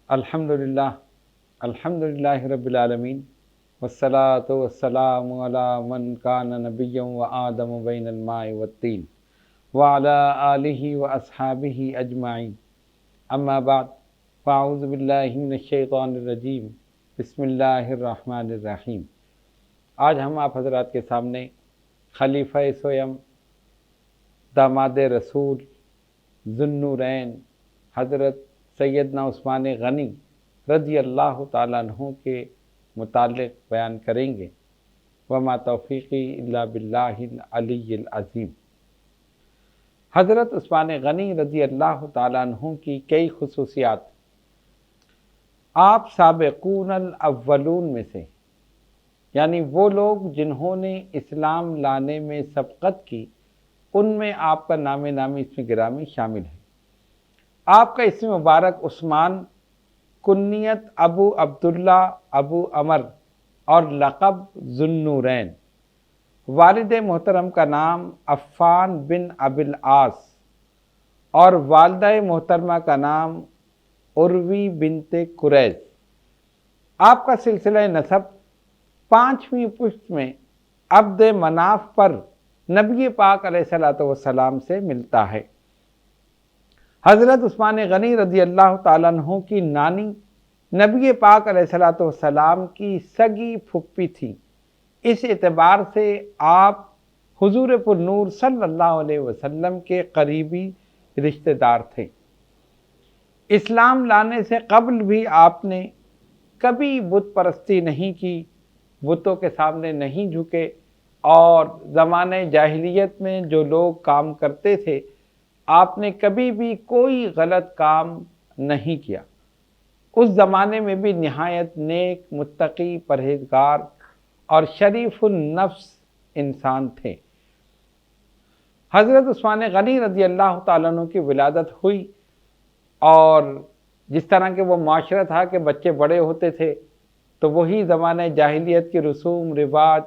الحمدللہ الحمدللہ رب العالمین والصلاة والسلام علی من کان نبیا و آدم بین الماء والطین وعلی آلہ و اصحابہ اجمعین اما بعد فاعوذ باللہ من الشیطان الرجیم بسم اللہ الرحمن الرحیم۔ آج ہم آپ حضرات کے سامنے خلیفہ سویم داماد رسول ذو النورین حضرت سیدنا عثمان غنی رضی اللہ تعالیٰ عنہ کے متعلق بیان کریں گے۔ وما توفیقی الا باللہ العلی العظیم۔ حضرت عثمان غنی رضی اللہ تعالیٰ عنہ کی کئی خصوصیات۔ آپ سابقون الاولون میں سے، یعنی وہ لوگ جنہوں نے اسلام لانے میں سبقت کی، ان میں آپ کا نام نامی اسم گرامی شامل ہے۔ آپ کا اسم مبارک عثمان، کنیت ابو عبداللہ ابو عمر اور لقب ذو النورین۔ والد محترم کا نام عفان بن ابی العاص اور والدہ محترمہ کا نام عروی بنت قریظ۔ آپ کا سلسلہ نسب 5ویں پشت میں عبد مناف پر نبی پاک علیہ السلام سے ملتا ہے۔ حضرت عثمان غنی رضی اللہ تعالیٰ عنہ کی نانی نبی پاک علیہ السلام کی سگی پھپھی تھی۔ اس اعتبار سے آپ حضور پر نور صلی اللہ علیہ وسلم کے قریبی رشتہ دار تھے۔ اسلام لانے سے قبل بھی آپ نے کبھی بت پرستی نہیں کی، بتوں کے سامنے نہیں جھکے، اور زمانے جاہلیت میں جو لوگ کام کرتے تھے آپ نے کبھی بھی کوئی غلط کام نہیں کیا۔ اس زمانے میں بھی نہایت نیک، متقی، پرہیزگار اور شریف النفس انسان تھے۔ حضرت عثمان غنی رضی اللہ تعالیٰ عنہ کی ولادت ہوئی، اور جس طرح کے وہ معاشرہ تھا کہ بچے بڑے ہوتے تھے تو وہی زمانے جاہلیت کے رسوم رواج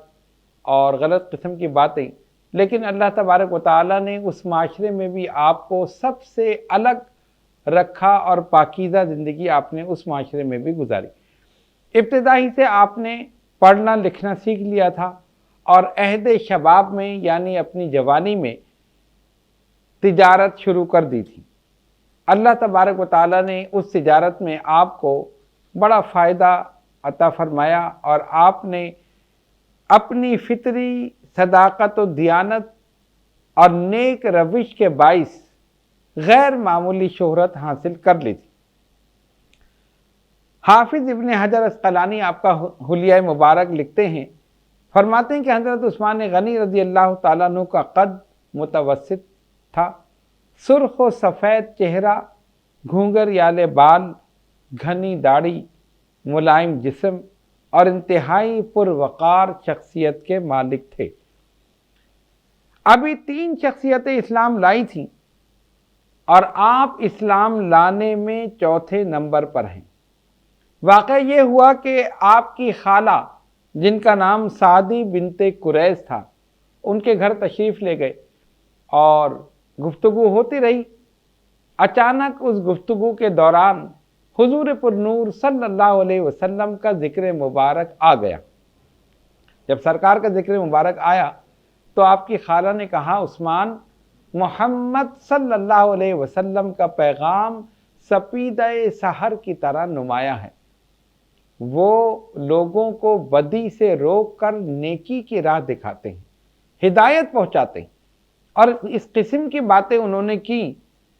اور غلط قسم کی باتیں، لیکن اللہ تبارک و تعالیٰ نے اس معاشرے میں بھی آپ کو سب سے الگ رکھا اور پاکیزہ زندگی آپ نے اس معاشرے میں بھی گزاری۔ ابتدائی سے آپ نے پڑھنا لکھنا سیکھ لیا تھا، اور عہد شباب میں یعنی اپنی جوانی میں تجارت شروع کر دی تھی۔ اللہ تبارک و تعالیٰ نے اس تجارت میں آپ کو بڑا فائدہ عطا فرمایا، اور آپ نے اپنی فطری صداقت و دیانت اور نیک روش کے باعث غیر معمولی شہرت حاصل کر لی تھی۔ حافظ ابن حجر عسقلانی آپ کا حلیہ مبارک لکھتے ہیں، فرماتے ہیں کہ حضرت عثمان غنی رضی اللہ تعالیٰ عنہ کا قد متوسط تھا، سرخ و سفید چہرہ، گھونگھر یالے بال، گھنی داڑھی، ملائم جسم اور انتہائی پروقار شخصیت کے مالک تھے۔ ابھی 3 شخصیتیں اسلام لائی تھیں، اور آپ اسلام لانے میں چوتھے نمبر پر ہیں۔ واقعہ یہ ہوا کہ آپ کی خالہ، جن کا نام سعدی بنت قریظ تھا، ان کے گھر تشریف لے گئے اور گفتگو ہوتی رہی۔ اچانک اس گفتگو کے دوران حضور پر نور صلی اللہ علیہ وسلم کا ذکر مبارک آ گیا۔ جب سرکار کا ذکر مبارک آیا تو آپ کی خالہ نے کہا، عثمان، محمد صلی اللہ علیہ وسلم کا پیغام سپیدہ سحر کی طرح نمایاں ہے۔ وہ لوگوں کو بدی سے روک کر نیکی کی راہ دکھاتے ہیں، ہدایت پہنچاتے ہیں، اور اس قسم کی باتیں انہوں نے کی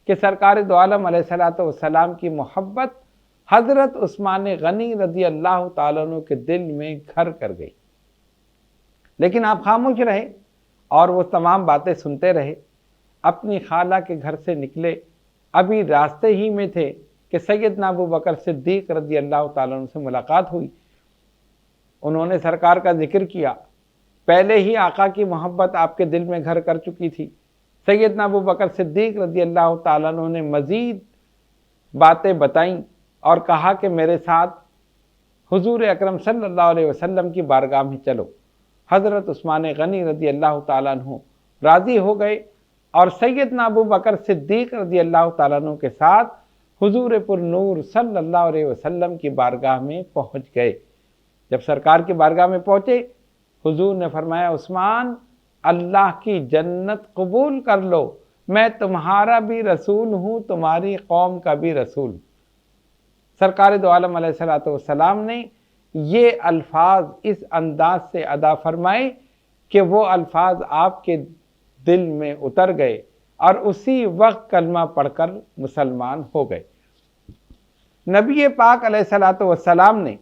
کہ سرکار دو عالم علیہ السلام کی محبت حضرت عثمان غنی رضی اللہ تعالیٰ عنہ کے دل میں گھر کر گئی۔ لیکن آپ خاموش رہے اور وہ تمام باتیں سنتے رہے۔ اپنی خالہ کے گھر سے نکلے، ابھی راستے ہی میں تھے کہ سیدنا ابو بکر صدیق رضی اللہ تعالیٰ عنہ سے ملاقات ہوئی۔ انہوں نے سرکار کا ذکر کیا۔ پہلے ہی آقا کی محبت آپ کے دل میں گھر کر چکی تھی۔ سیدنا ابو بکر صدیق رضی اللہ تعالیٰ عنہ نے مزید باتیں بتائیں اور کہا کہ میرے ساتھ حضور اکرم صلی اللہ علیہ وسلم کی بارگاہ میں چلو۔ حضرت عثمان غنی رضی اللہ تعالیٰ عنہ راضی ہو گئے، اور سیدنا ابو بکر صدیق رضی اللہ تعالیٰ عنہ کے ساتھ حضور پر نور صلی اللہ علیہ وسلم کی بارگاہ میں پہنچ گئے۔ جب سرکار کی بارگاہ میں پہنچے، حضور نے فرمایا عثمان اللہ کی جنت قبول کر لو، میں تمہارا بھی رسول ہوں، تمہاری قوم کا بھی رسول۔ سرکار دو عالم علیہ السلام نے یہ الفاظ اس انداز سے ادا فرمائے کہ وہ الفاظ آپ کے دل میں اتر گئے اور اسی وقت کلمہ پڑھ کر مسلمان ہو گئے۔ نبی پاک علیہ السلام نے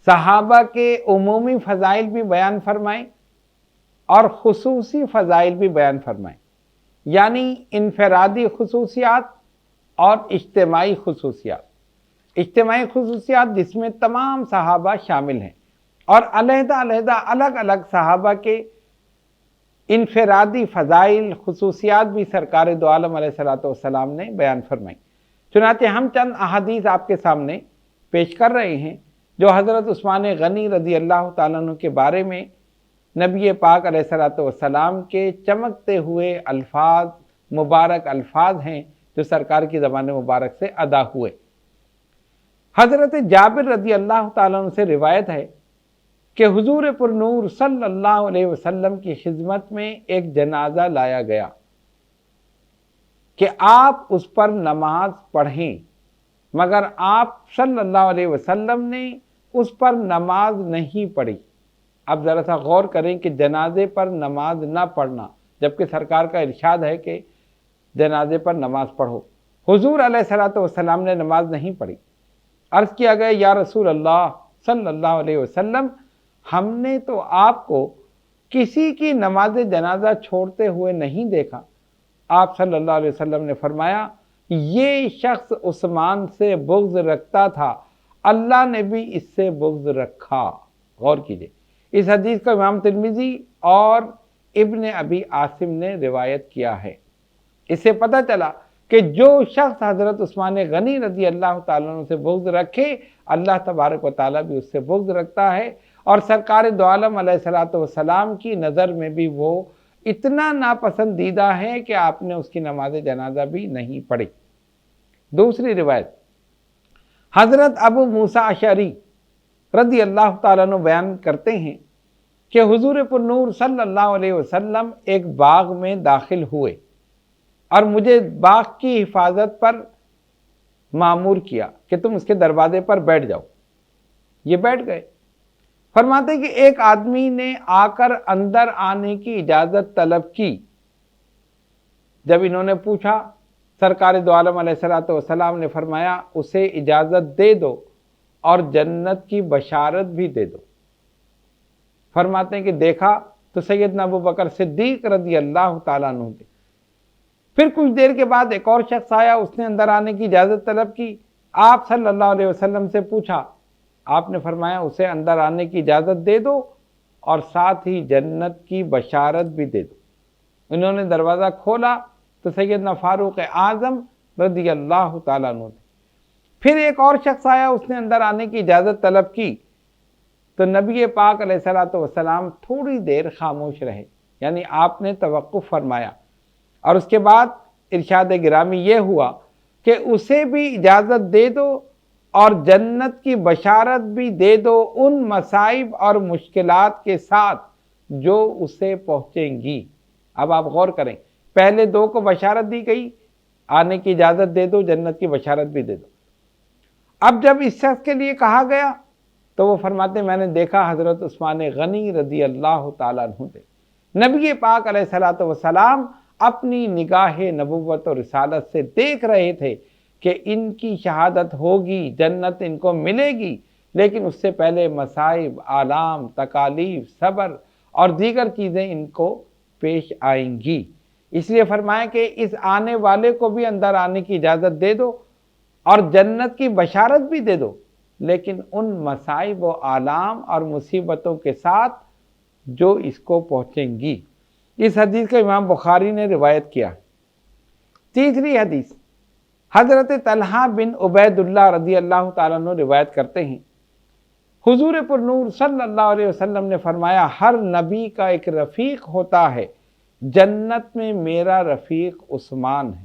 صحابہ کے عمومی فضائل بھی بیان فرمائے اور خصوصی فضائل بھی بیان فرمائے، یعنی انفرادی خصوصیات اور اجتماعی خصوصیات۔ اجتماعی خصوصیات جس میں تمام صحابہ شامل ہیں، اور علیحدہ الگ الگ صحابہ کے انفرادی فضائل خصوصیات بھی سرکار دو عالم علیہ السلام نے بیان فرمائی۔ چنانچہ ہم چند احادیث آپ کے سامنے پیش کر رہے ہیں جو حضرت عثمان غنی رضی اللہ تعالیٰ عنہ کے بارے میں نبی پاک علیہ السلام کے چمکتے ہوئے الفاظ، مبارک الفاظ ہیں جو سرکار کی زبان مبارک سے ادا ہوئے۔ حضرت جابر رضی اللہ تعالیٰ عنہ سے روایت ہے کہ حضور پر نور صلی اللہ علیہ وسلم کی خدمت میں ایک جنازہ لایا گیا کہ آپ اس پر نماز پڑھیں، مگر آپ صلی اللہ علیہ وسلم نے اس پر نماز نہیں پڑھی۔ اب ذرا سا غور کریں کہ جنازے پر نماز نہ پڑھنا، جبکہ سرکار کا ارشاد ہے کہ جنازے پر نماز پڑھو۔ حضور علیہ السلام نے نماز نہیں پڑھی۔ عرض کیا گیا یا رسول اللہ صلی اللہ علیہ وسلم، ہم نے تو آپ کو کسی کی نماز جنازہ چھوڑتے ہوئے نہیں دیکھا۔ آپ صلی اللہ علیہ وسلم نے فرمایا یہ شخص عثمان سے بغض رکھتا تھا، اللہ نے بھی اس سے بغض رکھا۔ غور کیجئے، اس حدیث کو امام ترمذی اور ابن ابی عاصم نے روایت کیا ہے۔ اس سے پتہ چلا کہ جو شخص حضرت عثمان غنی رضی اللہ تعالیٰ عنہ سے بغض رکھے، اللہ تبارک و تعالیٰ بھی اس سے بغض رکھتا ہے، اور سرکار دو عالم علیہ السلام کی نظر میں بھی وہ اتنا ناپسندیدہ ہے کہ آپ نے اس کی نماز جنازہ بھی نہیں پڑھی۔ دوسری روایت حضرت ابو موسیٰ اشعری رضی اللہ تعالیٰ عنہ بیان کرتے ہیں کہ حضور پر نور صلی اللہ علیہ وسلم ایک باغ میں داخل ہوئے اور مجھے باغ کی حفاظت پر مامور کیا کہ تم اس کے دروازے پر بیٹھ جاؤ۔ یہ بیٹھ گئے۔ فرماتے کہ ایک آدمی نے آ کر اندر آنے کی اجازت طلب کی۔ جب انہوں نے پوچھا، سرکار دو عالم علیہ السلام نے فرمایا اسے اجازت دے دو اور جنت کی بشارت بھی دے دو۔ فرماتے ہیں کہ دیکھا تو سیدنا ابو بکر صدیق رضی اللہ تعالیٰ عنہ تھے۔ پھر کچھ دیر کے بعد ایک اور شخص آیا، اس نے اندر آنے کی اجازت طلب کی۔ آپ صلی اللہ علیہ وسلم سے پوچھا، آپ نے فرمایا اسے اندر آنے کی اجازت دے دو اور ساتھ ہی جنت کی بشارت بھی دے دو۔ انہوں نے دروازہ کھولا تو سیدنا فاروق اعظم رضی اللہ تعالیٰ عنہ تھے۔ پھر ایک اور شخص آیا، اس نے اندر آنے کی اجازت طلب کی تو نبی پاک علیہ السلام تھوڑی دیر خاموش رہے، یعنی آپ نے توقف فرمایا، اور اس کے بعد ارشاد گرامی یہ ہوا کہ اسے بھی اجازت دے دو اور جنت کی بشارت بھی دے دو ان مصائب اور مشکلات کے ساتھ جو اسے پہنچیں گی۔ اب آپ غور کریں، پہلے دو کو بشارت دی گئی، آنے کی اجازت دے دو، جنت کی بشارت بھی دے دو۔ اب جب اس شخص کے لیے کہا گیا تو وہ فرماتے میں نے دیکھا حضرت عثمان غنی رضی اللہ تعالیٰ عنہ تھے۔ نبی پاک علیہ السلام اپنی نگاہ نبوت اور رسالت سے دیکھ رہے تھے کہ ان کی شہادت ہوگی، جنت ان کو ملے گی، لیکن اس سے پہلے مصائب، آلام، تکالیف، صبر اور دیگر چیزیں ان کو پیش آئیں گی۔ اس لیے فرمایا کہ اس آنے والے کو بھی اندر آنے کی اجازت دے دو اور جنت کی بشارت بھی دے دو، لیکن ان مصائب و آلام اور مصیبتوں کے ساتھ جو اس کو پہنچیں گی۔ اس حدیث کو امام بخاری نے روایت کیا۔ تیسری حدیث حضرت طلحہ بن عبید اللہ رضی اللہ تعالیٰ عنہ روایت کرتے ہیں، حضور پر نور صلی اللہ علیہ وسلم نے فرمایا ہر نبی کا ایک رفیق ہوتا ہے، جنت میں میرا رفیق عثمان ہے۔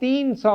300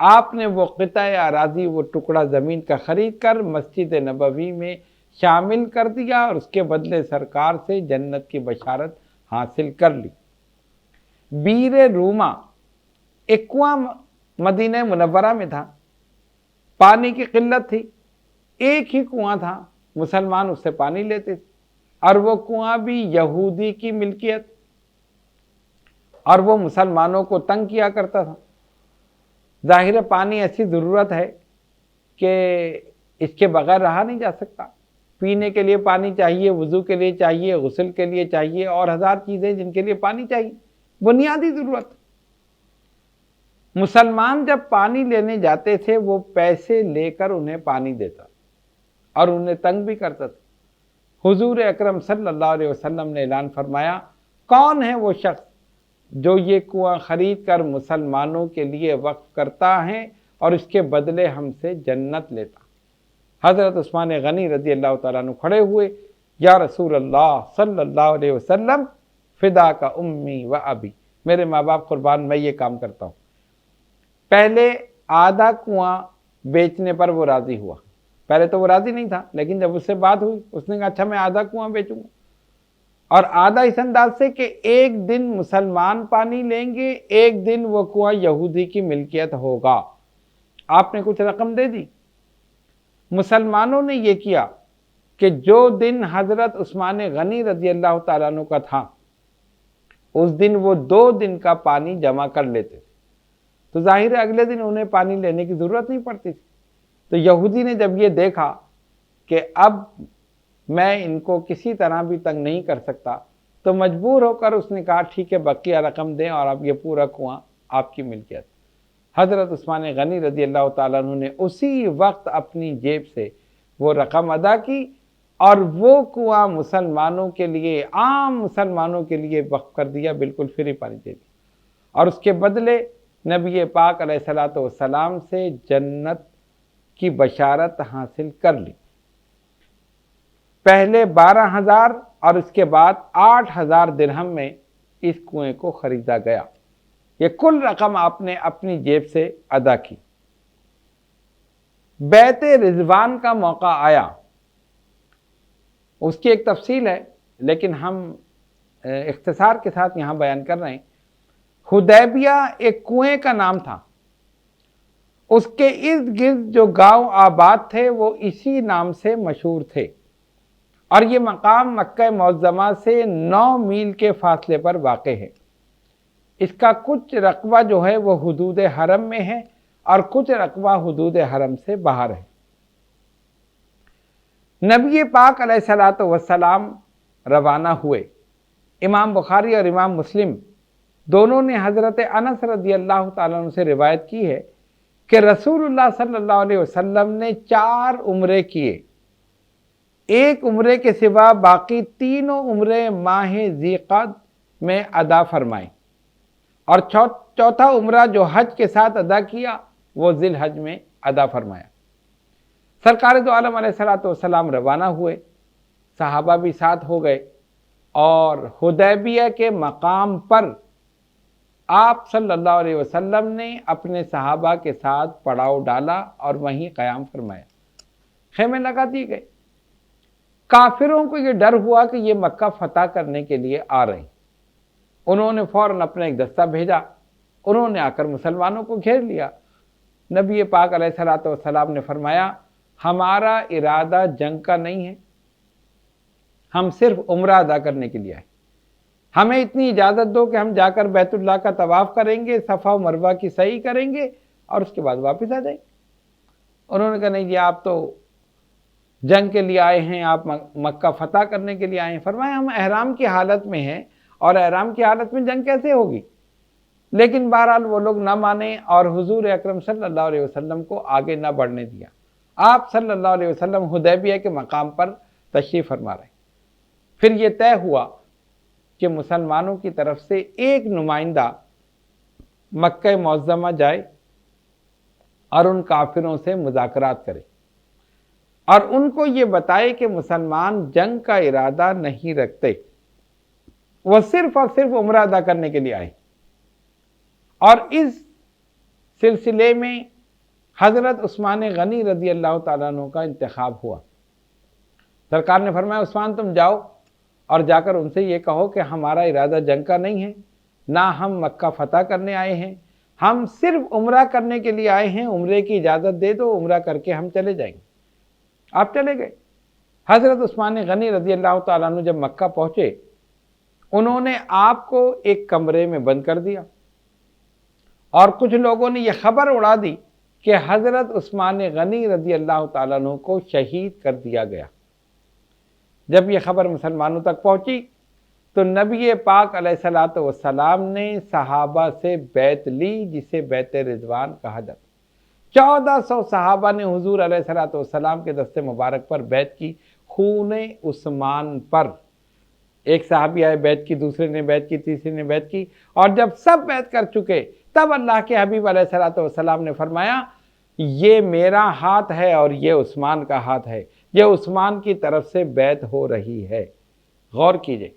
آپ نے وہ قطع اراضی، وہ ٹکڑا زمین کا خرید کر مسجد نبوی میں شامل کر دیا اور اس کے بدلے سرکار سے جنت کی بشارت حاصل کر لی۔ بیر روما ایک کنواں مدینہ منورہ میں تھا، پانی کی قلت تھی، ایک ہی کنواں تھا، مسلمان اس سے پانی لیتے تھے، اور وہ کنواں بھی یہودی کی ملکیت، اور وہ مسلمانوں کو تنگ کیا کرتا تھا۔ ظاہر پانی ایسی ضرورت ہے کہ اس کے بغیر رہا نہیں جا سکتا، پینے کے لیے پانی چاہیے، وضو کے لیے چاہیے، غسل کے لیے چاہیے، اور ہزار چیزیں جن کے لیے پانی چاہیے، بنیادی ضرورت۔ مسلمان جب پانی لینے جاتے تھے وہ پیسے لے کر انہیں پانی دیتا اور انہیں تنگ بھی کرتا تھا۔ حضور اکرم صلی اللہ علیہ وسلم نے اعلان فرمایا، کون ہے وہ شخص جو یہ کنواں خرید کر مسلمانوں کے لیے وقف کرتا ہے اور اس کے بدلے ہم سے جنت لیتا؟ حضرت عثمان غنی رضی اللہ تعالیٰ عنہ کھڑے ہوئے، یا رسول اللہ صلی اللہ علیہ وسلم، فدا کا امی و ابی، میرے ماں باپ قربان، میں یہ کام کرتا ہوں۔ پہلے آدھا کنواں بیچنے پر وہ راضی ہوا، پہلے تو وہ راضی نہیں تھا، لیکن جب اس سے بات ہوئی اس نے کہا اچھا میں آدھا کنواں بیچوں گا، اور آدھا اس انداز سے کہ ایک دن مسلمان پانی لیں گے، ایک دن وہ کنواں یہودی کی ملکیت ہوگا۔ آپ نے کچھ رقم دے دی۔ مسلمانوں نے یہ کیا کہ جو دن حضرت عثمان غنی رضی اللہ تعالیٰ عنہ کا تھا، اس دن وہ 2 دن کا پانی جمع کر لیتے تھے، تو ظاہر ہے اگلے دن انہیں پانی لینے کی ضرورت نہیں پڑتی تھی۔ تو یہودی نے جب یہ دیکھا کہ اب میں ان کو کسی طرح بھی تنگ نہیں کر سکتا، تو مجبور ہو کر اس نے کہا ٹھیک ہے بقیہ رقم دیں اور اب یہ پورا کنواں آپ کی ملکیت۔ حضرت عثمان غنی رضی اللہ تعالیٰ عنہ نے اسی وقت اپنی جیب سے وہ رقم ادا کی اور وہ کنواں مسلمانوں کے لیے، عام مسلمانوں کے لیے وقف کر دیا، بالکل فری پانی دے دیا، اور اس کے بدلے نبی پاک علیہ الصلوۃ والسلام سے جنت کی بشارت حاصل کر لی۔ پہلے 12,000 اور اس کے بعد 8,000 درہم میں اس کنویں کو خریدا گیا۔ یہ کل رقم آپ نے اپنی جیب سے ادا کی۔ بیعت رضوان کا موقع آیا، اس کی ایک تفصیل ہے لیکن ہم اختصار کے ساتھ یہاں بیان کر رہے ہیں۔ حدیبیہ ایک کنویں کا نام تھا، اس کے ارد گرد جو گاؤں آباد تھے وہ اسی نام سے مشہور تھے، اور یہ مقام مکہ معظمہ سے 9 میل کے فاصلے پر واقع ہے۔ اس کا کچھ رقبہ جو ہے وہ حدود حرم میں ہے اور کچھ رقبہ حدود حرم سے باہر ہے۔ نبی پاک علیہ الصلوۃ والسلام روانہ ہوئے۔ امام بخاری اور امام مسلم دونوں نے حضرت انس رضی اللہ تعالیٰ عنہ سے روایت کی ہے کہ رسول اللہ صلی اللہ علیہ وسلم نے 4 عمرے کیے، ایک عمرے کے سوا باقی تینوں عمرے ماہ ذی قعدہ میں ادا فرمائے، اور چوتھا عمرہ جو حج کے ساتھ ادا کیا وہ ذی الحج میں ادا فرمایا۔ سرکار دو عالم علیہ الصلوۃ والسلام روانہ ہوئے، صحابہ بھی ساتھ ہو گئے، اور حدیبیہ کے مقام پر آپ صلی اللہ علیہ وسلم نے اپنے صحابہ کے ساتھ پڑاؤ ڈالا اور وہیں قیام فرمایا، خیمے لگا دیے گئے۔ کافروں کو یہ ڈر ہوا کہ یہ مکہ فتح کرنے کے لیے آ رہے ہیں، انہوں نے فوراً اپنا ایک دستہ بھیجا، انہوں نے آ کر مسلمانوں کو گھیر لیا۔ نبی پاک علیہ الصلوۃ والسلام نے فرمایا ہمارا ارادہ جنگ کا نہیں ہے، ہم صرف عمرہ ادا کرنے کے لیے آئے، ہمیں اتنی اجازت دو کہ ہم جا کر بیت اللہ کا طواف کریں گے، صفا و مروہ کی سعی کریں گے اور اس کے بعد واپس آ جائیں گے۔ انہوں نے کہا نہیں جی آپ تو جنگ کے لیے آئے ہیں، آپ مکہ فتح کرنے کے لیے آئے ہیں۔ فرمایا ہم احرام کی حالت میں ہیں اور احرام کی حالت میں جنگ کیسے ہوگی؟ لیکن بہرحال وہ لوگ نہ مانے اور حضور اکرم صلی اللہ علیہ وسلم کو آگے نہ بڑھنے دیا۔ آپ صلی اللہ علیہ وسلم حدیبیہ کے مقام پر تشریف فرما رہے ہیں۔ پھر یہ طے ہوا کہ مسلمانوں کی طرف سے ایک نمائندہ مکہ معظمہ جائے اور ان کافروں سے مذاکرات کرے اور ان کو یہ بتائے کہ مسلمان جنگ کا ارادہ نہیں رکھتے، وہ صرف اور صرف عمرہ ادا کرنے کے لیے آئے۔ اور اس سلسلے میں حضرت عثمان غنی رضی اللہ تعالیٰ عنہ کا انتخاب ہوا۔ سرکار نے فرمایا عثمان تم جاؤ اور جا کر ان سے یہ کہو کہ ہمارا ارادہ جنگ کا نہیں ہے، نہ ہم مکہ فتح کرنے آئے ہیں، ہم صرف عمرہ کرنے کے لیے آئے ہیں، عمرے کی اجازت دے دو، عمرہ کر کے ہم چلے جائیں گے۔ آپ چلے گئے۔ حضرت عثمان غنی رضی اللہ تعالیٰ عنہ جب مکہ پہنچے، انہوں نے آپ کو ایک کمرے میں بند کر دیا، اور کچھ لوگوں نے یہ خبر اڑا دی کہ حضرت عثمان غنی رضی اللہ تعالیٰ عنہ کو شہید کر دیا گیا۔ جب یہ خبر مسلمانوں تک پہنچی تو نبی پاک علیہ الصلوۃ والسلام نے صحابہ سے بیعت لی، جسے بیعت رضوان کہا جاتا ہے۔ 1400 صحابہ نے حضور علیہ الصلوۃ والسلام کے دست مبارک پر بیعت کی، خون عثمان پر۔ ایک صحابی آئے بیعت کی، دوسرے نے بیعت کی، تیسرے نے بیعت کی، اور جب سب بیعت کر چکے تب اللہ کے حبیب علیہ الصلوۃ والسلام نے فرمایا یہ میرا ہاتھ ہے اور یہ عثمان کا ہاتھ ہے، یہ عثمان کی طرف سے بیعت ہو رہی ہے۔ غور کیجئے،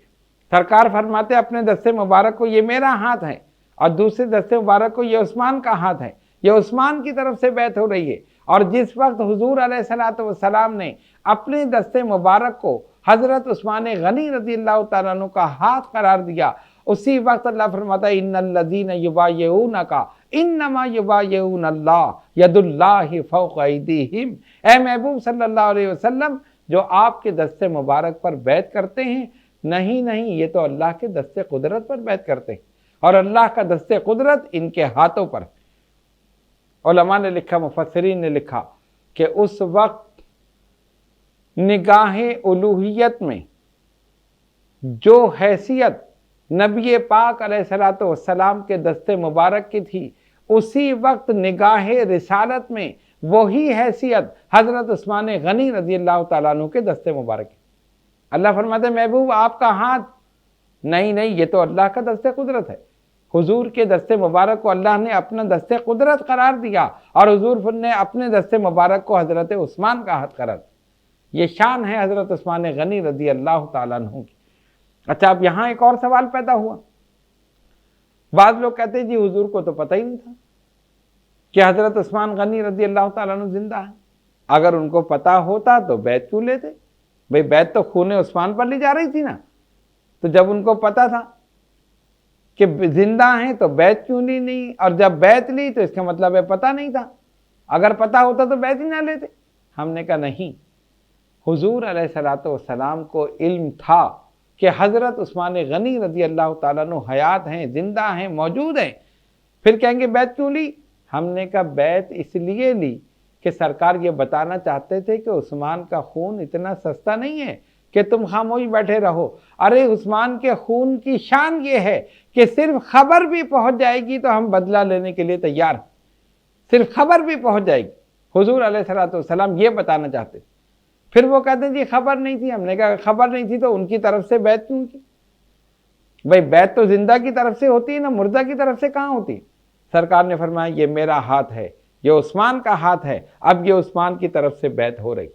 سرکار فرماتے اپنے دست مبارک کو یہ میرا ہاتھ ہے، اور دوسرے دست مبارک کو یہ عثمان کا ہاتھ ہے، یہ عثمان کی طرف سے بیعت ہو رہی ہے۔ اور جس وقت حضور علیہ الصلوۃ والسلام نے اپنے دست مبارک کو حضرت عثمان غنی رضی اللہ تعالیٰ عنہ کا ہاتھ قرار دیا، اسی وقت اللہ فرماتا ہے ان الذین یبایعونک انما یبایعون اللہ ید اللہ فوق ایدیہم۔ اے محبوب صلی اللہ علیہ وسلم، جو آپ کے دست مبارک پر بیعت کرتے ہیں، نہیں یہ تو اللہ کے دست قدرت پر بیعت کرتے ہیں، اور اللہ کا دست قدرت ان کے ہاتھوں پر۔ علماء نے لکھا، مفسرین نے لکھا کہ اس وقت نگاہ الوہیت میں جو حیثیت نبی پاک علیہ الصلوۃ والسلام کے دست مبارک کی تھی، اسی وقت نگاہ رسالت میں وہی حیثیت حضرت عثمان غنی رضی اللہ تعالیٰ عنہ کے دست مبارک کی۔ اللہ فرماتے ہیں محبوب آپ کا ہاتھ نہیں یہ تو اللہ کا دست قدرت ہے۔ حضور کے دست مبارک کو اللہ نے اپنا دست قدرت قرار دیا، اور حضور نے اپنے دست مبارک کو حضرت عثمان کا ہاتھ قرار دیا۔ یہ شان ہے حضرت عثمان غنی رضی اللہ تعالیٰ عنہ کی۔ اچھا، اب یہاں ایک اور سوال پیدا ہوا۔ بعض لوگ کہتے ہیں جی حضور کو تو پتہ ہی نہیں تھا کہ حضرت عثمان غنی رضی اللہ تعالیٰ عنہ زندہ ہیں، اگر ان کو پتہ ہوتا تو بیعت کیوں لیتے؟ بھئی بیعت تو خون عثمان پر لی جا رہی تھی نا، تو جب ان کو پتہ تھا کہ زندہ ہیں تو بیعت کیوں لی نہیں؟ اور جب بیعت لی تو اس کا مطلب ہے پتہ نہیں تھا، اگر پتہ ہوتا تو بیعت ہی نہ لیتے۔ ہم نے کہا نہیں، حضور علیہ الصلوۃ والسلام کو علم تھا کہ حضرت عثمان غنی رضی اللہ تعالیٰ عنہ حیات ہیں، زندہ ہیں، موجود ہیں، پھر کہیں گے بیعت کیوں لی؟ ہم نے کہا بیعت اس لیے لی کہ سرکار یہ بتانا چاہتے تھے کہ عثمان کا خون اتنا سستا نہیں ہے کہ تم خاموش بیٹھے رہو۔ ارے عثمان کے خون کی شان یہ ہے کہ صرف خبر بھی پہنچ جائے گی تو ہم بدلہ لینے کے لیے تیار ہیں، صرف خبر بھی پہنچ جائے گی۔ حضور علیہ الصلوۃ والسلام یہ بتانا چاہتے تھے۔ پھر وہ کہتے ہیں جی خبر نہیں تھی۔ ہم نے کہا خبر نہیں تھی تو ان کی طرف سے بیعت کیوں کی؟ بھئی بیعت تو زندہ کی طرف سے ہوتی ہے نا، مردہ کی طرف سے کہاں ہوتی؟ سرکار نے فرمایا یہ میرا ہاتھ ہے، یہ عثمان کا ہاتھ ہے، اب یہ عثمان کی طرف سے بیعت ہو رہی۔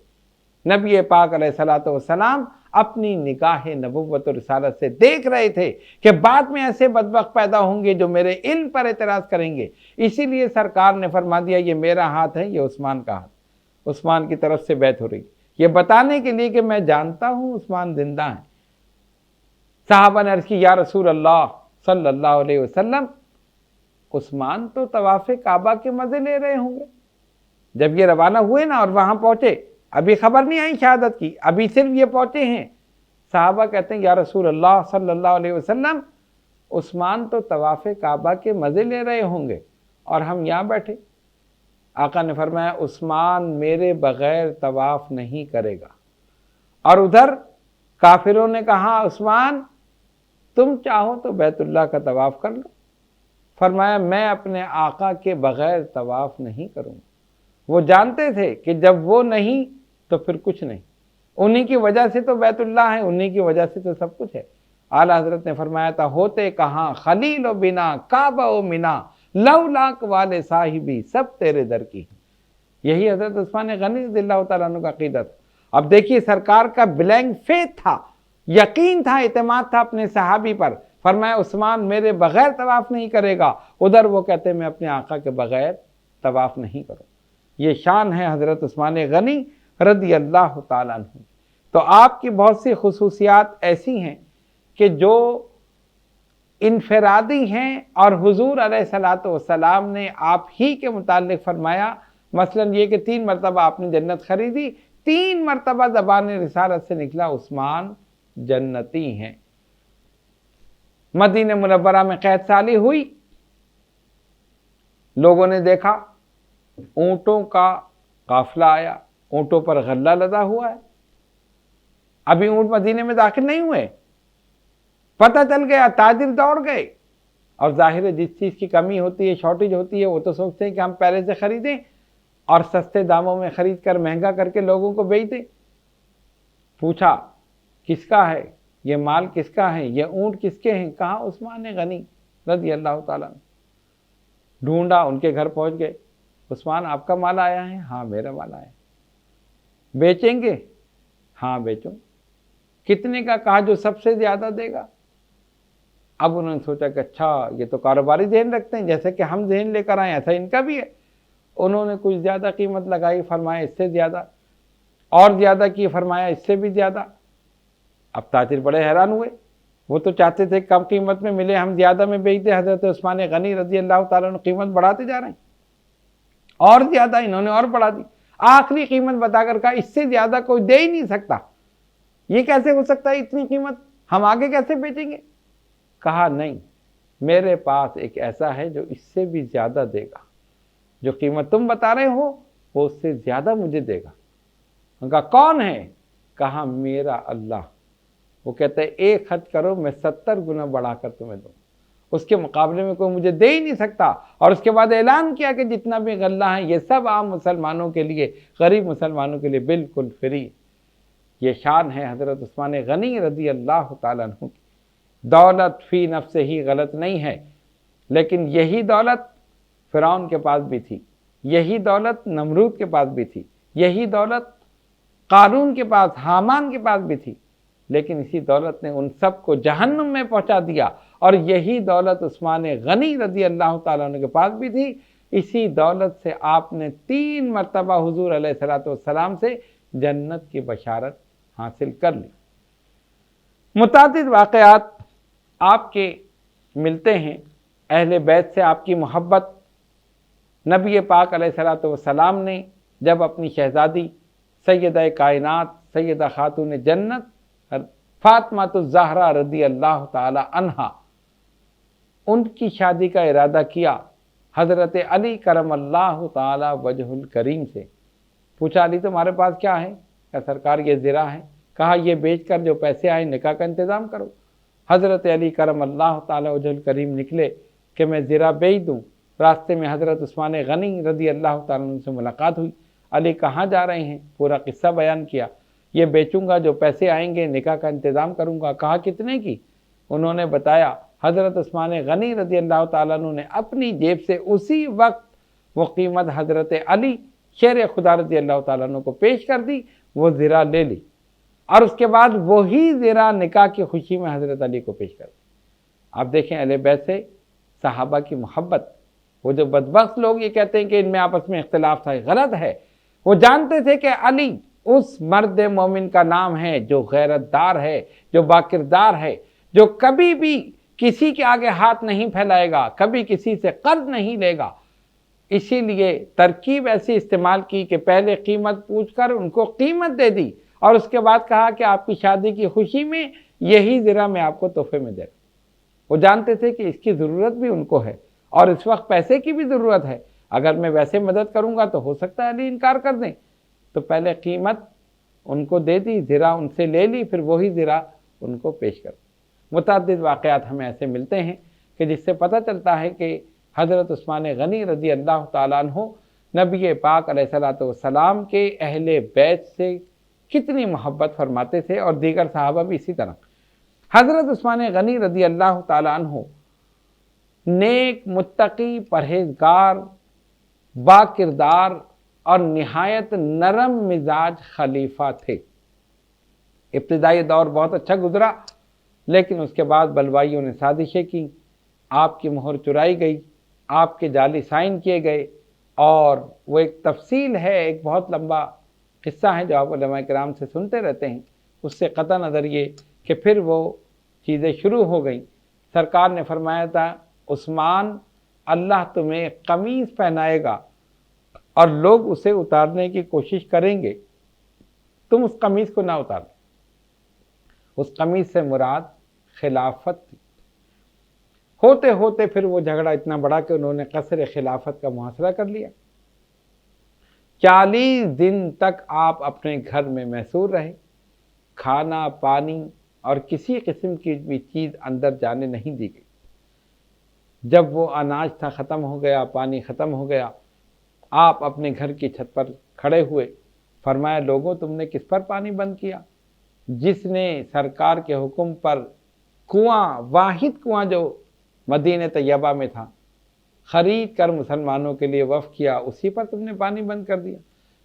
نبی پاک علیہ الصلوۃ والسلام اپنی نگاہ نبوت و رسالت سے دیکھ رہے تھے کہ بعد میں ایسے بدبخت پیدا ہوں گے جو میرے علم پر اعتراض کریں گے، اسی لیے سرکار نے فرما دیا یہ میرا ہاتھ ہے، یہ عثمان کا ہاتھ، عثمان کی طرف سے بیعت ہو رہی، یہ بتانے کے لیے کہ میں جانتا ہوں عثمان زندہ ہیں۔ صحابہ نے عرض کی یا رسول اللہ صلی اللہ علیہ وسلم، عثمان تو طواف کعبہ کے مزے لے رہے ہوں گے۔ جب یہ روانہ ہوئے نا اور وہاں پہنچے، ابھی خبر نہیں آئی شہادت کی، ابھی صرف یہ پہنچے ہیں۔ صحابہ کہتے ہیں یا رسول اللہ صلی اللہ علیہ وسلم، عثمان تو طواف کعبہ کے مزے لے رہے ہوں گے اور ہم یہاں بیٹھے۔ آقا نے فرمایا عثمان میرے بغیر طواف نہیں کرے گا۔ اور ادھر کافروں نے کہا عثمان تم چاہو تو بیت اللہ کا طواف کر لو۔ فرمایا میں اپنے آقا کے بغیر طواف نہیں کروں گا۔ وہ جانتے تھے کہ جب وہ نہیں تو پھر کچھ نہیں، انہی کی وجہ سے تو بیت اللہ ہے، انہی کی وجہ سے تو سب کچھ ہے۔ اعلیٰ حضرت نے فرمایا تھا ہوتے کہاں خلیل و بنا کعبہ و منا لولاک والے صاحبی سب تیرے در کی۔ یہی حضرت عثمان غنی رضی اللہ تعالیٰ عنہ کا عقیدہ تھا۔ اب دیکھیے سرکار کا بلینک فیتھ تھا، یقین تھا، اعتماد تھا اپنے صحابی پر۔ فرمایا عثمان میرے بغیر طواف نہیں کرے گا، ادھر وہ کہتے میں اپنے آقا کے بغیر طواف نہیں کروں۔ یہ شان ہے حضرت عثمان غنی رضی اللہ تعالیٰ عنہ۔ تو آپ کی بہت سی خصوصیات ایسی ہیں کہ جو انفرادی ہیں، اور حضور علیہ الصلوۃ والسلام نے آپ ہی کے متعلق فرمایا، مثلا یہ کہ 3 مرتبہ آپ نے جنت خریدی، 3 مرتبہ زبان رسالت سے نکلا عثمان جنتی ہیں۔ مدینہ منورہ میں قید سالی ہوئی، لوگوں نے دیکھا اونٹوں کا قافلہ آیا، اونٹوں پر غلہ لدا ہوا ہے، ابھی اونٹ مدینے میں داخل نہیں ہوئے، پتہ چل گیا، تاجر دوڑ گئے۔ اور ظاہر ہے جس چیز کی کمی ہوتی ہے، شارٹیج ہوتی ہے، وہ تو سوچتے ہیں کہ ہم پہلے سے خریدیں اور سستے داموں میں خرید کر مہنگا کر کے لوگوں کو بیچ دیں۔ پوچھا کس کا ہے یہ مال، کس کا ہے یہ اونٹ، کس کے ہیں؟ کہا عثمان غنی رضی اللہ تعالیٰ عنہ۔ ڈھونڈا، ان کے گھر پہنچ گئے، عثمان آپ کا مال آیا ہے؟ ہاں میرا مال آیا ہے۔ بیچیں گے؟ ہاں بیچوں۔ کتنے کا؟ کہا جو سب سے زیادہ دے گا۔ اب انہوں نے سوچا کہ اچھا یہ تو کاروباری ذہن رکھتے ہیں، جیسے کہ ہم ذہن لے کر آئے ایسا ان کا بھی ہے۔ انہوں نے کچھ زیادہ قیمت لگائی، فرمایا اس سے زیادہ، اور زیادہ کی، فرمایا اس سے بھی زیادہ۔ اب تاجر بڑے حیران ہوئے، وہ تو چاہتے تھے کم قیمت میں ملے، ہم زیادہ میں بیچ دیں۔ حضرت عثمان غنی رضی اللہ تعالیٰ عنہ قیمت بڑھاتے جا رہے ہیں، اور زیادہ انہوں نے اور بڑھا دی، آخری قیمت بتا کر کہا اس سے زیادہ کوئی دے ہی نہیں سکتا، یہ کیسے ہو سکتا ہے اتنی قیمت، ہم آگے کیسے بیچیں گے؟ کہا نہیں، میرے پاس ایک ایسا ہے جو اس سے بھی زیادہ دے گا، جو قیمت تم بتا رہے ہو وہ اس سے زیادہ مجھے دے گا۔ ان کا کون ہے؟ کہا میرا اللہ۔ وہ کہتے ہیں ایک خرچ کرو میں 70 گنا بڑھا کر تمہیں دوں، اس کے مقابلے میں کوئی مجھے دے ہی نہیں سکتا۔ اور اس کے بعد اعلان کیا کہ جتنا بھی غلہ ہے یہ سب عام مسلمانوں کے لیے، غریب مسلمانوں کے لیے بالکل فری۔ یہ شان ہے حضرت عثمان غنی رضی اللہ تعالیٰ عنہ کی۔ دولت فی نفس ہی غلط نہیں ہے، لیکن یہی دولت فرعون کے پاس بھی تھی، یہی دولت نمرود کے پاس بھی تھی، یہی دولت قارون کے پاس، حامان کے پاس بھی تھی، لیکن اسی دولت نے ان سب کو جہنم میں پہنچا دیا۔ اور یہی دولت عثمان غنی رضی اللہ تعالیٰ عنہ کے پاس بھی تھی، اسی دولت سے آپ نے 3 مرتبہ حضور علیہ الصلوۃ والسلام سے جنت کی بشارت حاصل کر لی۔ متعدد واقعات آپ کے ملتے ہیں، اہل بیت سے آپ کی محبت۔ نبی پاک علیہ الصلوۃ والسلام نے جب اپنی شہزادی سیدہ کائنات، سیدہ خاتون جنت فاطمہ الزہرا رضی اللہ تعالی عنہا، ان کی شادی کا ارادہ کیا حضرت علی کرم اللہ تعالی وجہ الکریم سے۔ پوچھا علی تمہارے پاس کیا ہے؟ کہا سرکار یہ زرہ ہے۔ کہا یہ بیچ کر جو پیسے آئے نکاح کا انتظام کرو۔ حضرت علی کرم اللہ تعالی وجہ الکریم نکلے کہ میں زرہ بیچ دوں۔ راستے میں حضرت عثمان غنی رضی اللہ تعالیٰ عنہ سے ملاقات ہوئی۔ علی کہاں جا رہے ہیں؟ پورا قصہ بیان کیا۔ یہ بیچوں گا، جو پیسے آئیں گے نکاح کا انتظام کروں گا۔ کہا کتنے کی؟ انہوں نے بتایا۔ حضرت عثمان غنی رضی اللہ تعالیٰ عنہ نے اپنی جیب سے اسی وقت وہ قیمت حضرت علی شیر خدا رضی اللہ تعالیٰ عنہ کو پیش کر دی، وہ زرہ لے لی، اور اس کے بعد وہی زرہ نکاح کی خوشی میں حضرت علی کو پیش کر دی۔ آپ دیکھیں اہل بیت سے صحابہ کی محبت۔ وہ جو بدبخت لوگ یہ کہتے ہیں کہ ان میں آپس میں اختلاف تھا، غلط ہے۔ وہ جانتے تھے کہ علی اس مرد مومن کا نام ہے جو غیرت دار ہے، جو باکردار ہے، جو کبھی بھی کسی کے آگے ہاتھ نہیں پھیلائے گا، کبھی کسی سے قرض نہیں لے گا۔ اسی لیے ترکیب ایسی استعمال کی کہ پہلے قیمت پوچھ کر ان کو قیمت دے دی، اور اس کے بعد کہا کہ آپ کی شادی کی خوشی میں یہی زرہ میں آپ کو تحفے میں دے گا۔ وہ جانتے تھے کہ اس کی ضرورت بھی ان کو ہے، اور اس وقت پیسے کی بھی ضرورت ہے۔ اگر میں ویسے مدد کروں گا تو ہو سکتا ہے علی انکار کر دیں، تو پہلے قیمت ان کو دے دی، زرہ ان سے لے لی، پھر وہی زرہ ان کو پیش کر دی۔ متعدد واقعات ہمیں ایسے ملتے ہیں کہ جس سے پتہ چلتا ہے کہ حضرت عثمان غنی رضی اللہ تعالیٰ عنہ نبی پاک علیہ الصلوۃ والسلام کے اہل بیت سے کتنی محبت فرماتے تھے، اور دیگر صحابہ بھی اسی طرح۔ حضرت عثمان غنی رضی اللہ تعالیٰ عنہ نیک، متقی، پرہیزگار، با کردار اور نہایت نرم مزاج خلیفہ تھے۔ ابتدائی دور بہت اچھا گزرا، لیکن اس کے بعد بلوائیوں نے سازشیں کی، آپ کی مہر چرائی گئی، آپ کے جعلی سائن کیے گئے، اور وہ ایک تفصیل ہے، ایک بہت لمبا قصہ ہے جو آپ علماء کرام سے سنتے رہتے ہیں، اس سے قطع نظر یہ کہ پھر وہ چیزیں شروع ہو گئیں۔ سرکار نے فرمایا تھا عثمان اللہ تمہیں قمیص پہنائے گا اور لوگ اسے اتارنے کی کوشش کریں گے، تم اس قمیص کو نہ اتارو۔ اس قمیص سے مراد خلافت تھی۔ ہوتے ہوتے پھر وہ جھگڑا اتنا بڑا کہ انہوں نے قصر خلافت کا محاصرہ کر لیا۔ 40 دن تک آپ اپنے گھر میں محصور رہے، کھانا پانی اور کسی قسم کی بھی چیز اندر جانے نہیں دی گئی۔ جب وہ اناج تھا ختم ہو گیا، پانی ختم ہو گیا، آپ اپنے گھر کی چھت پر کھڑے ہوئے، فرمایا لوگوں تم نے کس پر پانی بند کیا؟ جس نے سرکار کے حکم پر کنواں، واحد کنواں جو مدینہ طیبہ میں تھا، خرید کر مسلمانوں کے لیے وقف کیا، اسی پر تم نے پانی بند کر دیا۔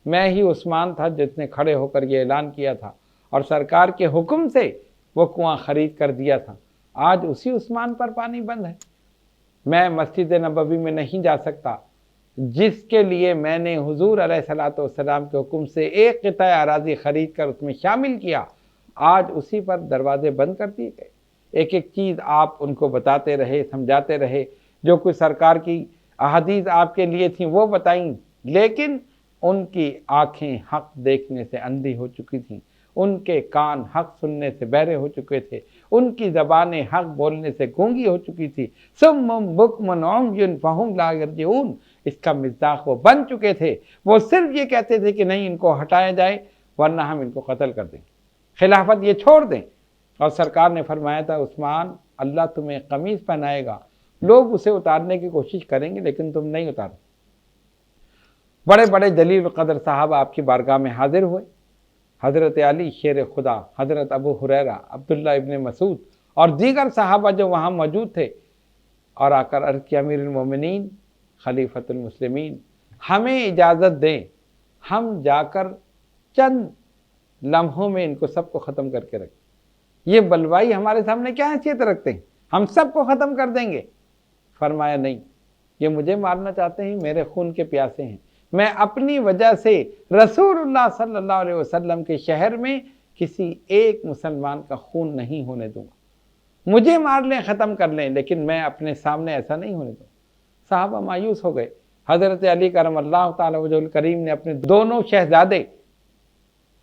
میں ہی عثمان تھا جس نے کھڑے ہو کر یہ اعلان کیا تھا اور سرکار کے حکم سے وہ کنواں خرید کر دیا تھا، آج اسی عثمان پر پانی بند ہے۔ میں مسجد نبوی میں نہیں جا سکتا جس کے لیے میں نے حضور علیہ الصلوۃ والسلام کے حکم سے ایک قطع اراضی خرید کر اس میں شامل کیا، آج اسی پر دروازے بند کر دیے گئے۔ ایک ایک چیز آپ ان کو بتاتے رہے، سمجھاتے رہے، جو کچھ سرکار کی احادیث آپ کے لیے تھیں وہ بتائیں، لیکن ان کی آنکھیں حق دیکھنے سے اندھی ہو چکی تھیں، ان کے کان حق سننے سے بہرے ہو چکے تھے، ان کی زبانیں حق بولنے سے گونگی ہو چکی تھی۔ صم بکم عمي فهم لا يرجعون، اس کا مصداق وہ بن چکے تھے۔ وہ صرف یہ کہتے تھے کہ نہیں ان کو ہٹایا جائے ورنہ ہم ان کو قتل کر دیں، خلافت یہ چھوڑ دیں۔ اور سرکار نے فرمایا تھا عثمان اللہ تمہیں قمیص پہنائے گا، لوگ اسے اتارنے کی کوشش کریں گے لیکن تم نہیں اتارو۔ بڑے بڑے جلیل القدر صحابہ آپ کی بارگاہ میں حاضر ہوئے، حضرت علی شیر خدا، حضرت ابو ہریرہ، عبداللہ ابن مسعود اور دیگر صحابہ جو وہاں موجود تھے، اور آ کر عرض کیا امیر المومنین خلیفۃ المسلمین ہمیں اجازت دیں، ہم جا کر چند لمحوں میں ان کو سب کو ختم کر کے رکھیں۔ یہ بلوائی ہمارے سامنے کیا حیثیت رکھتے ہیں، ہم سب کو ختم کر دیں گے۔ فرمایا نہیں، یہ مجھے مارنا چاہتے ہیں، میرے خون کے پیاسے ہیں، میں اپنی وجہ سے رسول اللہ صلی اللہ علیہ وسلم کے شہر میں کسی ایک مسلمان کا خون نہیں ہونے دوں گا، مجھے مار لیں، ختم کر لیں، لیکن میں اپنے سامنے ایسا نہیں ہونے دوں۔ صحابہ مایوس ہو گئے۔ حضرت علی کرم اللہ تعالی وجہ الکریم نے اپنے دونوں شہزادے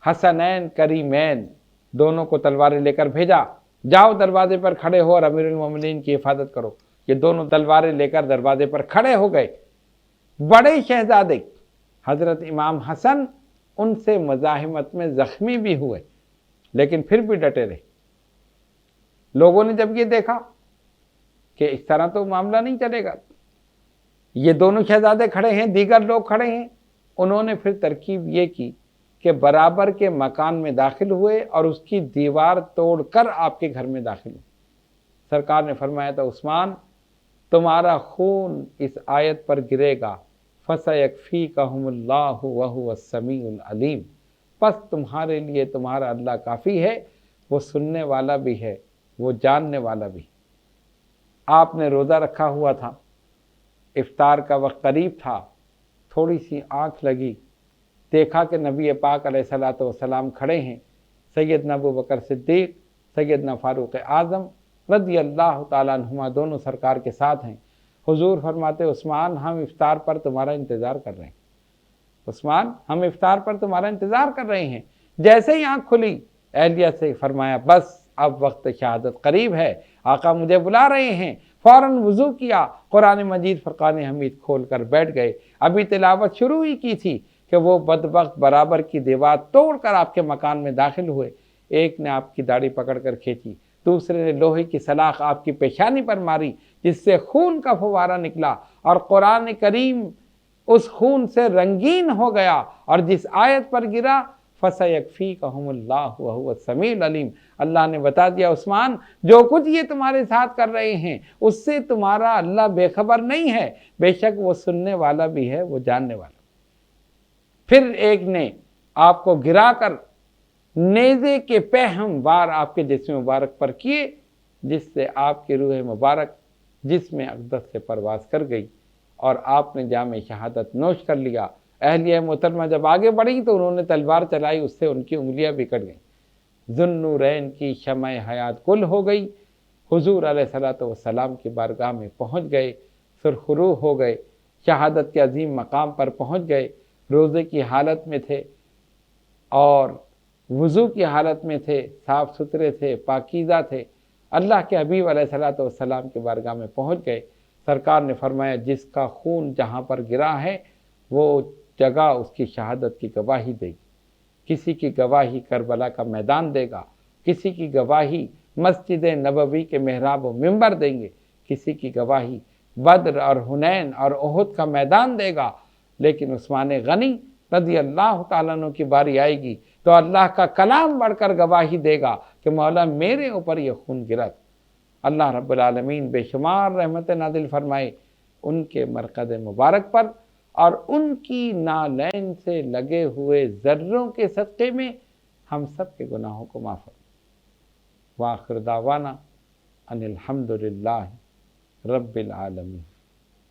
حسنین کریمین دونوں کو تلواریں لے کر بھیجا، جاؤ دروازے پر کھڑے ہو اور امیر المومنین کی حفاظت کرو۔ یہ دونوں تلواریں لے کر دروازے پر کھڑے ہو گئے۔ بڑے شہزادے حضرت امام حسن ان سے مزاحمت میں زخمی بھی ہوئے لیکن پھر بھی ڈٹے رہے۔ لوگوں نے جب یہ دیکھا کہ اس طرح تو معاملہ نہیں چلے گا، یہ دونوں شہزادے کھڑے ہیں، دیگر لوگ کھڑے ہیں، انہوں نے پھر ترکیب یہ کی کہ برابر کے مکان میں داخل ہوئے اور اس کی دیوار توڑ کر آپ کے گھر میں داخل ہوئے۔ سرکار نے فرمایا تھا عثمان تمہارا خون اس آیت پر گرے گا، فَسَيَكْفِيكَهُمُ اللَّهُ وَهُوَ السَّمِيعُ الْعَلِيمُ، پس تمہارے لیے تمہارا اللہ کافی ہے، وہ سننے والا بھی ہے، وہ جاننے والا بھی۔ آپ نے روزہ رکھا ہوا تھا، افطار کا وقت قریب تھا، تھوڑی سی آنکھ لگی، دیکھا کہ نبی پاک علیہ الصلوۃ والسلام کھڑے ہیں، سیدنا ابوبکر صدیق، سیدنا فاروق اعظم رضی اللہ تعالیٰ عنہما دونوں سرکار کے ساتھ ہیں۔ حضور فرماتے عثمان ہم افطار پر تمہارا انتظار کر رہے ہیں، عثمان ہم افطار پر تمہارا انتظار کر رہے ہیں۔ جیسے ہی آنکھ کھلی اہلیہ سے فرمایا بس اب وقت شہادت قریب ہے، آقا مجھے بلا رہے ہیں۔ فوراً وضو کیا، قرآن مجید فرقان حمید کھول کر بیٹھ گئے۔ ابھی تلاوت شروع ہی کی تھی کہ وہ بدبخت برابر کی دیوار توڑ کر آپ کے مکان میں داخل ہوئے۔ ایک نے آپ کی داڑھی پکڑ کر کھینچی، دوسرے نے لوہے کی سلاخ آپ کی پیشانی پر ماری جس سے خون کا فوارہ نکلا، اور قرآن کریم اس خون سے رنگین ہو گیا، اور جس آیت پر گرا فَسَيَكْفِيكَهُمُ اللَّهُ وَهُوَ السَّمِيعُ الْعَلِيمُ، اللہ نے بتا دیا عثمان جو کچھ یہ تمہارے ساتھ کر رہے ہیں اس سے تمہارا اللہ بے خبر نہیں ہے، بے شک وہ سننے والا بھی ہے، وہ جاننے والا۔ پھر ایک نے آپ کو گرا کر نیزے کے پہم وار آپ کے جسم مبارک پر کیے، جس سے آپ کی روح مبارک جسم اقدس سے پرواز کر گئی، اور آپ نے جام شہادت نوش کر لیا۔ اہلیہ محترمہ جب آگے بڑھی تو انہوں نے تلوار چلائی، اس سے ان کی انگلیاں بھی کٹ گئیں۔ ذوالنورین کی شمع حیات کل ہو گئی، حضور علیہ الصلوۃ والسلام کی بارگاہ میں پہنچ گئے، سرخرو ہو گئے، شہادت کے عظیم مقام پر پہنچ گئے، روزے کی حالت میں تھے اور وضو کی حالت میں تھے، صاف ستھرے تھے، پاکیزہ تھے، اللہ کے حبیب علیہ الصلوۃ والسلام کی بارگاہ میں پہنچ گئے۔ سرکار نے فرمایا جس کا خون جہاں پر گرا ہے وہ جگہ اس کی شہادت کی گواہی دے گی، کسی کی گواہی کربلا کا میدان دے گا، کسی کی گواہی مسجد نبوی کے محراب و منبر دیں گے، کسی کی گواہی بدر اور حنین اور احد کا میدان دے گا، لیکن عثمان غنی رضی اللہ تعالیٰ عنہ کی باری آئے گی تو اللہ کا کلام بڑھ کر گواہی دے گا کہ مولا میرے اوپر یہ خون گرا۔ اللہ رب العالمین بے شمار رحمت نازل فرمائے ان کے مرقد مبارک پر، اور ان کی نالین سے لگے ہوئے ذروں کے صدقے میں ہم سب کے گناہوں کو معاف فرمائے۔ وآخر دعوانا ان الحمدللہ رب العالمین۔